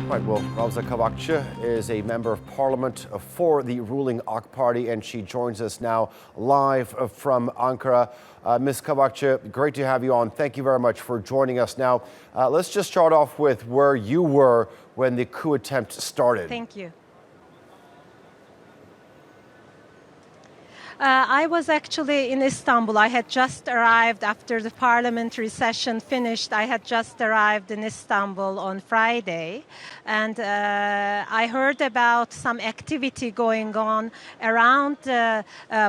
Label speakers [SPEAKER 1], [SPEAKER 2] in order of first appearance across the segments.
[SPEAKER 1] Right, well, Ravza Kavakci is a member of parliament for the ruling AK Party, and she joins us now live from Ankara. Ms. Kavakci, great to have you on. Thank you very much for joining us. Now, let's just start off with where you were when the coup attempt started.
[SPEAKER 2] Thank you. I was actually in Istanbul. I had just arrived after the parliamentary session finished. I had just arrived in Istanbul on Friday, and I heard about some activity going on around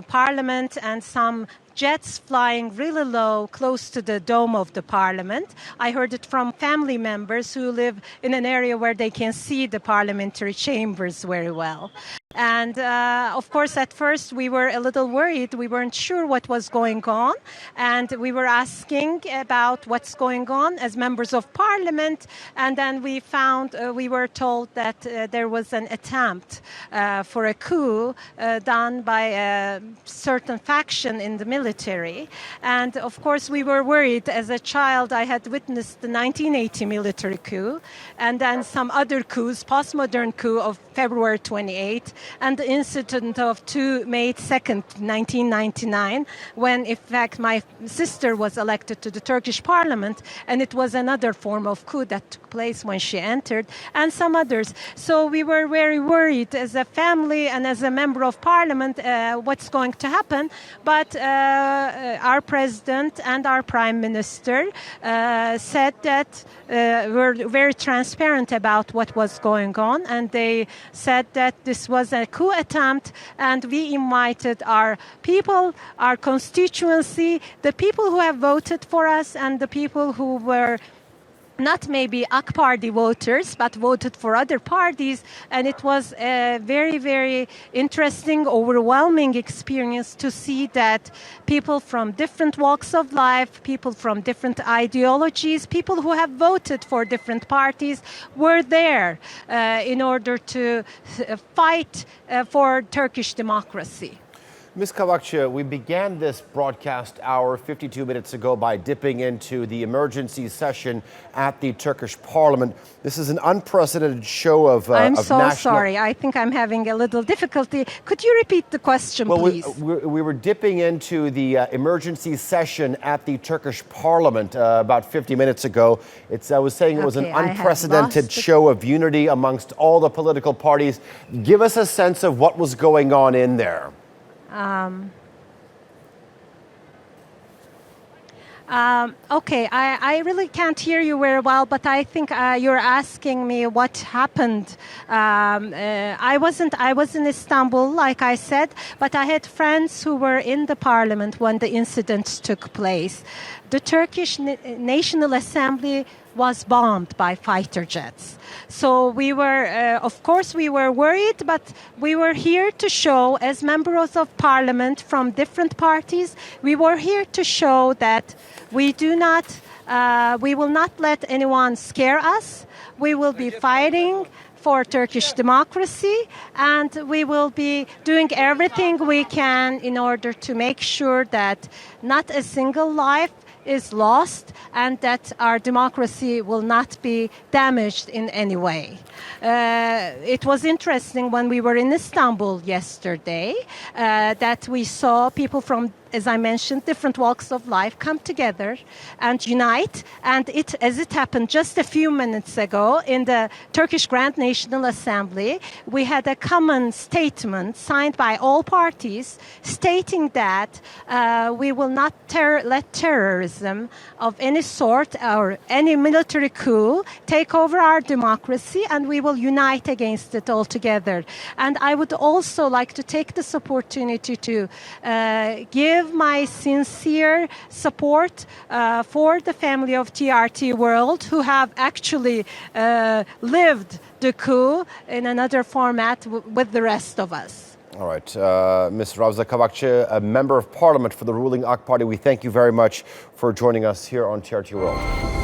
[SPEAKER 2] parliament and some jets flying really low close to the dome of the parliament. I heard it from family members who live in an area where they can see the parliamentary chambers very well. And of course, at first we were a little worried. We weren't sure what was going on. And we were asking about what's going on as members of parliament. And then we found, we were told that there was an attempt for a coup done by a certain faction in the military. And of course, we were worried. As a child, I had witnessed the 1980 military coup and then some other coups, postmodern coup of February 28. And the incident of May 2nd, 1999, when, in fact, my sister was elected to the Turkish parliament, and it was another form of coup that took place when she entered, and some others. So we were very worried as a family and as a member of parliament what's going to happen. But our president and our prime minister said that were very transparent about what was going on, and they said that this was a coup attempt, and we invited our people, our constituency, the people who have voted for us and the people who were not maybe AK Party voters, but voted for other parties. And it was a very, very interesting, overwhelming experience to see that people from different walks of life, people from different ideologies, people who have voted for different parties were there in order to fight for Turkish democracy.
[SPEAKER 1] Ms. Kavakci, we began this broadcast hour 52 minutes ago by dipping into the emergency session at the Turkish parliament. This is an unprecedented show of
[SPEAKER 2] I'm so sorry. I think I'm having a little difficulty. Could you repeat the question, please?
[SPEAKER 1] We were dipping into the emergency session at the Turkish parliament about 50 minutes ago. I was saying it was an unprecedented show of unity amongst all the political parties. Give us a sense of what was going on in there.
[SPEAKER 2] Okay, I really can't hear you very well, but I think you're asking me what happened. I was in Istanbul, like I said, but I had friends who were in the parliament when the incident took place. The Turkish National Assembly was bombed by fighter jets. So we were, of course, we were worried, but we were here to show, as members of parliament from different parties, we were here to show that we will not let anyone scare us. We will be fighting for Turkish democracy, and we will be doing everything we can in order to make sure that not a single life is lost and that our democracy will not be damaged in any way. It was interesting when we were in Istanbul yesterday that we saw people from, as I mentioned, different walks of life come together and unite. And as it happened just a few minutes ago in the Turkish Grand National Assembly, we had a common statement signed by all parties stating that we will not let terrorism of any sort or any military coup take over our democracy, and we will unite against it altogether. And I would also like to take this opportunity to give my sincere support for the family of TRT World, who have actually lived the coup in another format with the rest of us.
[SPEAKER 1] All right. Ms. Ravza Kavakci, a member of parliament for the ruling AK Party, we thank you very much for joining us here on TRT World.